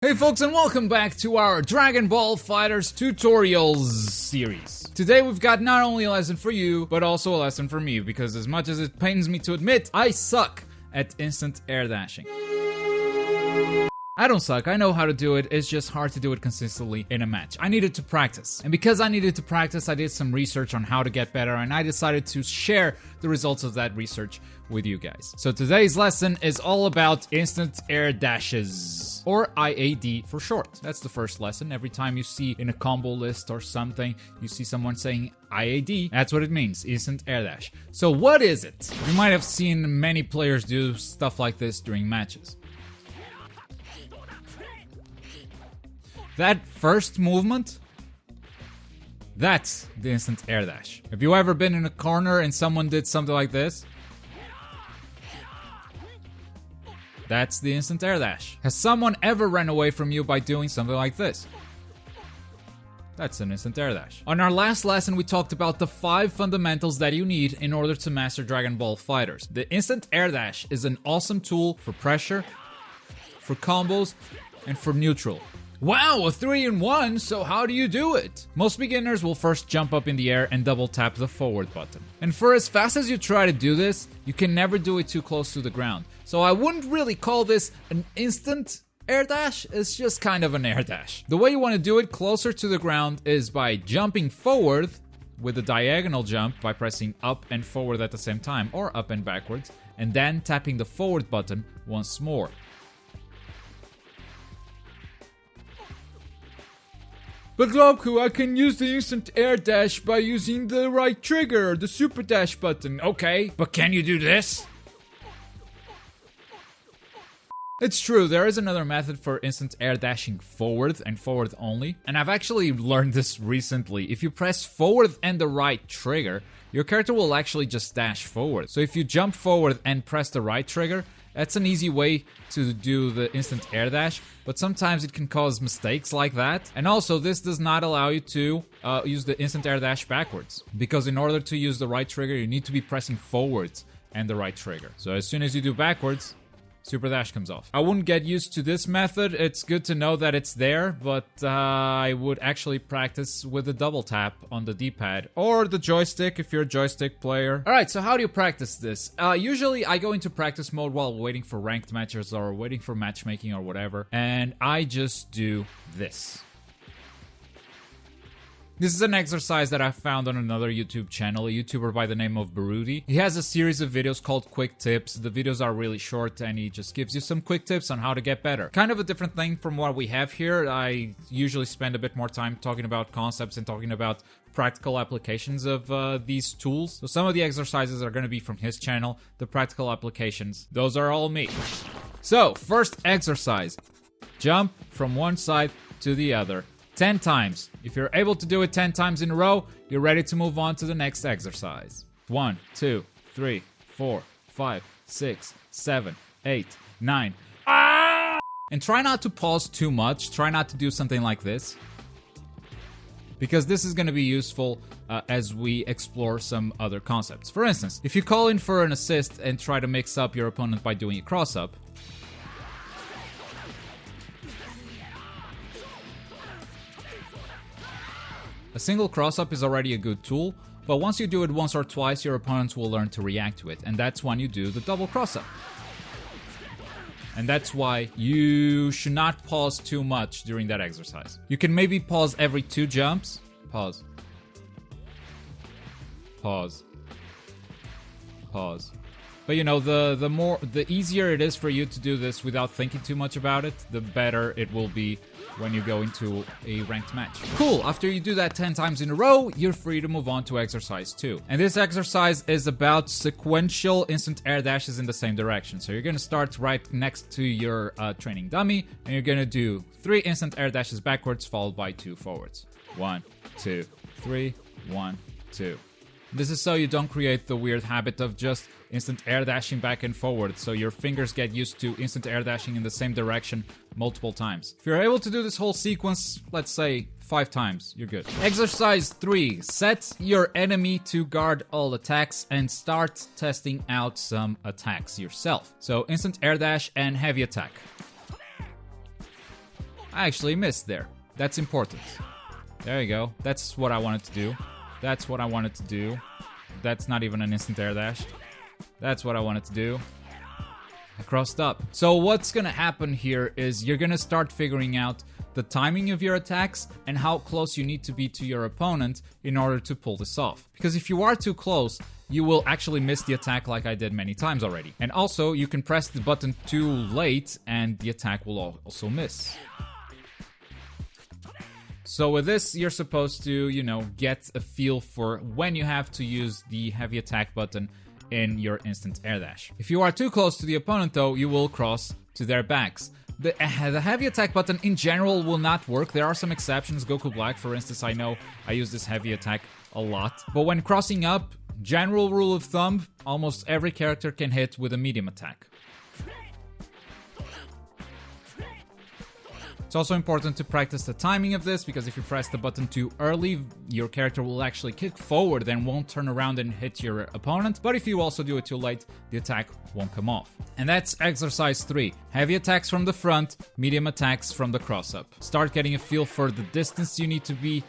Hey folks, and welcome back to our Dragon Ball FighterZ TutorialZ series. Today we've got not only a lesson for you, but also a lesson for me, because as much as it pains me to admit, I suck at instant air dashing. I don't suck, I know how to do it, it's just hard to do it consistently in a match. I needed to practice, and because I needed to practice, I did some research on how to get better, and I decided to share the results of that research with you guys. So today's lesson is all about instant air dashes, or IAD for short. That's the first lesson. Every time you see in a combo list or something, you see someone saying IAD, that's what it means, instant air dash. So what is it? You might have seen many players do stuff like this during matches. That first movement, that's the instant air dash. Have you ever been in a corner and someone did something like this? That's the instant air dash. Has someone ever ran away from you by doing something like this? That's an instant air dash. On our last lesson, we talked about the 5 fundamentals that you need in order to master Dragon Ball FighterZ. The instant air dash is an awesome tool for pressure, for combos, and for neutral. Wow, a 3-in-1, so how do you do it? Most beginners will first jump up in the air and double tap the forward button. And for as fast as you try to do this, you can never do it too close to the ground. So I wouldn't really call this an instant air dash, it's just kind of an air dash. The way you want to do it closer to the ground is by jumping forward with a diagonal jump by pressing up and forward at the same time, or up and backwards, and then tapping the forward button once more. But Globku, I can use the instant air dash by using the right trigger, the super dash button. Okay, but can you do this? It's true, there is another method for instant air dashing forward and forward only. And I've actually learned this recently. If you press forward and the right trigger, your character will actually just dash forward. So if you jump forward and press the right trigger, that's an easy way to do the instant air dash, but sometimes it can cause mistakes like that. And also, this does not allow you to use the instant air dash backwards, because in order to use the right trigger, you need to be pressing forwards and the right trigger. So as soon as you do backwards, super dash comes off. I wouldn't get used to this method. It's good to know that it's there, but I would actually practice with a double tap on the D-pad or the joystick if you're a joystick player. Alright, so how do you practice this? Usually I go into practice mode while waiting for ranked matches or waiting for matchmaking or whatever, and I just do this. This is an exercise that I found on another YouTube channel, a YouTuber by the name of Baruti. He has a series of videos called Quick Tips. The videos are really short and he just gives you some quick tips on how to get better. Kind of a different thing from what we have here. I usually spend a bit more time talking about concepts and talking about practical applications of these tools. So some of the exercises are going to be from his channel. The practical applications, those are all me. So, first exercise. Jump from one side to the other 10 times. If you're able to do it 10 times in a row, you're ready to move on to the next exercise. 1, 2, 3, 4, 5, 6, 7, 8, 9. Ah! And try not to pause too much. Try not to do something like this, because this is going to be useful as we explore some other concepts. For instance, if you call in for an assist and try to mix up your opponent by doing a cross-up, a single cross-up is already a good tool, but once you do it once or twice, your opponents will learn to react to it, and that's when you do the double cross-up. And that's why you should not pause too much during that exercise. You can maybe pause every 2 jumps. Pause. Pause. Pause. But you know, the easier it is for you to do this without thinking too much about it, the better it will be when you go into a ranked match. Cool, after you do that 10 times in a row, you're free to move on to exercise 2. And this exercise is about sequential instant air dashes in the same direction. So you're gonna start right next to your training dummy, and you're gonna do 3 instant air dashes backwards, followed by 2 forwards. 1, 2, 3, 1, 2. This is so you don't create the weird habit of just instant air dashing back and forward, so your fingers get used to instant air dashing in the same direction multiple times. If you're able to do this whole sequence, let's say 5 times, you're good. Exercise 3. Set your enemy to guard all attacks and start testing out some attacks yourself. So instant air dash and heavy attack. I actually missed there. That's important. There you go. That's what I wanted to do. That's what I wanted to do. That's not even an instant air dash. That's what I wanted to do. I crossed up. So what's gonna happen here is you're gonna start figuring out the timing of your attacks and how close you need to be to your opponent in order to pull this off. Because if you are too close, you will actually miss the attack like I did many times already. And also, you can press the button too late and the attack will also miss. So with this, you're supposed to, you know, get a feel for when you have to use the heavy attack button in your instant air dash. If you are too close to the opponent though, you will cross to their backs. The heavy attack button in general will not work. There are some exceptions. Goku Black, for instance, I know I use this heavy attack a lot. But when crossing up, general rule of thumb, almost every character can hit with a medium attack. It's also important to practice the timing of this, because if you press the button too early, your character will actually kick forward and won't turn around and hit your opponent. But if you also do it too late, the attack won't come off. And that's exercise 3. Heavy attacks from the front, medium attacks from the cross-up. Start getting a feel for the distance you need to be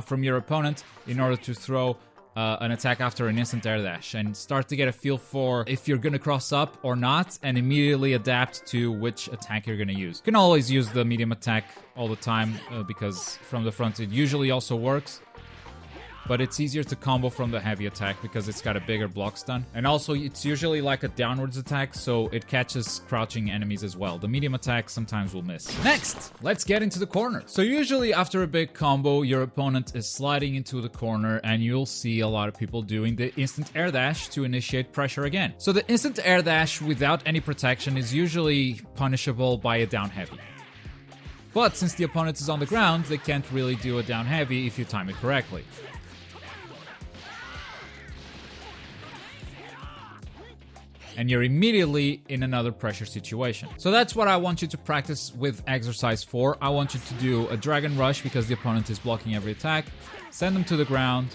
from your opponent in order to throw an attack after an instant air dash, and start to get a feel for if you're gonna cross up or not, and immediately adapt to which attack you're gonna use. You can always use the medium attack all the time because from the front it usually also works, but it's easier to combo from the heavy attack because it's got a bigger block stun. And also it's usually like a downwards attack, so it catches crouching enemies as well. The medium attack sometimes will miss. Next, let's get into the corner. So usually after a big combo, your opponent is sliding into the corner and you'll see a lot of people doing the instant air dash to initiate pressure again. So the instant air dash without any protection is usually punishable by a down heavy. But since the opponent is on the ground, they can't really do a down heavy if you time it correctly. And you're immediately in another pressure situation. So that's what I want you to practice with exercise 4. I want you to do a Dragon Rush because the opponent is blocking every attack. Send them to the ground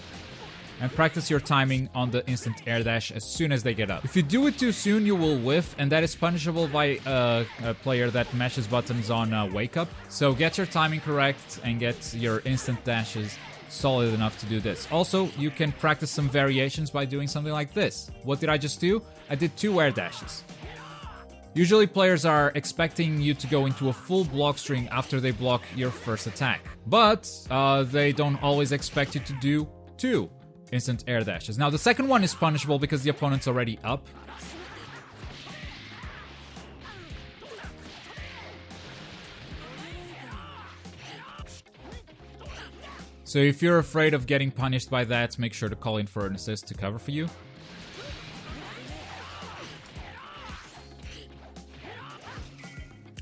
and practice your timing on the instant air dash as soon as they get up. If you do it too soon, you will whiff, and that is punishable by a player that mashes buttons on wake up. So get your timing correct and get your instant dashes solid enough to do this. Also, you can practice some variations by doing something like this. What did I just do? I did 2 air dashes. Usually players are expecting you to go into a full block string after they block your first attack. But they don't always expect you to do 2 instant air dashes. Now the second one is punishable because the opponent's already up. So if you're afraid of getting punished by that, make sure to call in for an assist to cover for you.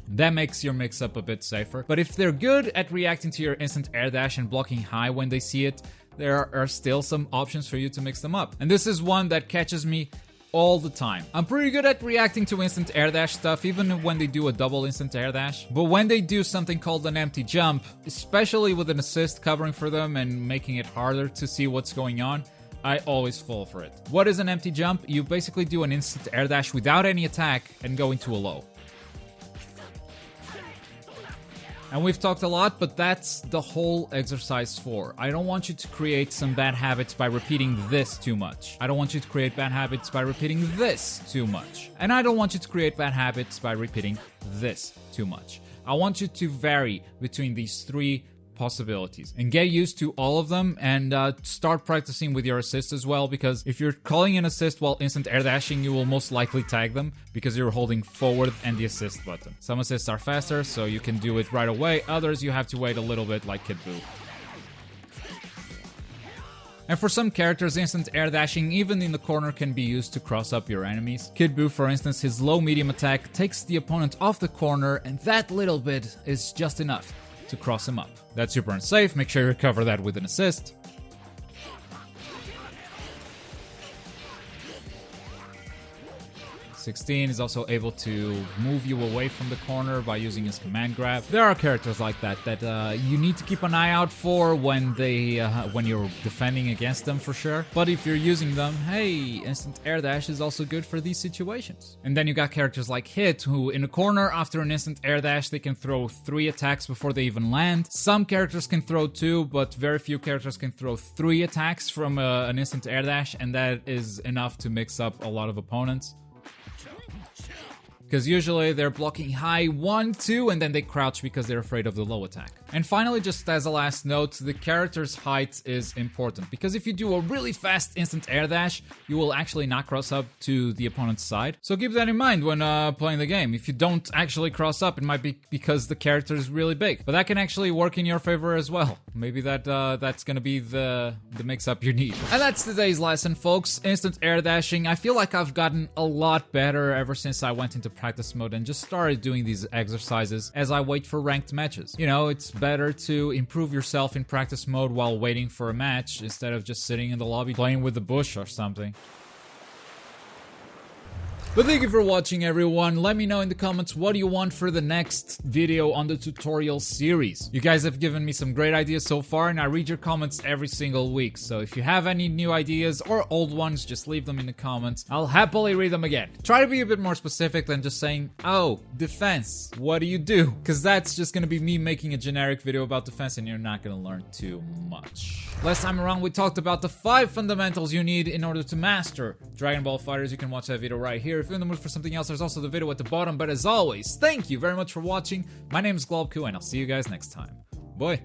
That makes your mix-up a bit safer. But if they're good at reacting to your instant air dash and blocking high when they see it, there are still some options for you to mix them up. And this is one that catches me all the time. I'm pretty good at reacting to instant air dash stuff, even when they do a double instant air dash. But when they do something called an empty jump, especially with an assist covering for them and making it harder to see what's going on, I always fall for it. What is an empty jump? You basically do an instant air dash without any attack and go into a low. And we've talked a lot, but that's the whole exercise 4. I don't want you to create some bad habits by repeating this too much. I don't want you to create bad habits by repeating this too much. And I don't want you to create bad habits by repeating this too much. I want you to vary between these 3 possibilities and get used to all of them, and start practicing with your assist as well, because if you're calling an assist while instant air dashing, you will most likely tag them because you're holding forward and the assist button. Some assists are faster, so you can do it right away. Others you have to wait a little bit, like Kid Buu. And for some characters, instant air dashing even in the corner can be used to cross up your enemies. Kid Buu, for instance, his low medium attack takes the opponent off the corner, and that little bit is just enough to cross him up. That's super unsafe. Make sure you cover that with an assist. 16 is also able to move you away from the corner by using his command grab. There are characters like that you need to keep an eye out for when you're defending against them for sure. But if you're using them, hey, instant air dash is also good for these situations. And then you got characters like Hit, who in a corner after an instant air dash, they can throw 3 attacks before they even land. Some characters can throw 2, but very few characters can throw 3 attacks from an instant air dash, and that is enough to mix up a lot of opponents. Because usually they're blocking high 1, 2, and then they crouch because they're afraid of the low attack. And finally, just as a last note, the character's height is important, because if you do a really fast instant air dash, you will actually not cross up to the opponent's side. So keep that in mind when playing the game. If you don't actually cross up, it might be because the character is really big, but that can actually work in your favor as well. Maybe that's gonna be the mix-up you need. And that's today's lesson, folks. Instant air dashing. I feel like I've gotten a lot better ever since I went into practice mode and just started doing these exercises as I wait for ranked matches. You know, it's better to improve yourself in practice mode while waiting for a match instead of just sitting in the lobby playing with the bush or something. But thank you for watching, everyone. Let me know in the comments what do you want for the next video on the tutorial series. You guys have given me some great ideas so far, and I read your comments every single week. So if you have any new ideas or old ones, just leave them in the comments. I'll happily read them again. Try to be a bit more specific than just saying, oh, defense, what do you do? Because that's just gonna be me making a generic video about defense, and you're not gonna learn too much. Last time around, we talked about the 5 fundamentals you need in order to master Dragon Ball FighterZ. You can watch that video right here. If you're in the mood for something else, there's also the video at the bottom. But as always, thank you very much for watching. My name is Globku, and I'll see you guys next time. Bye.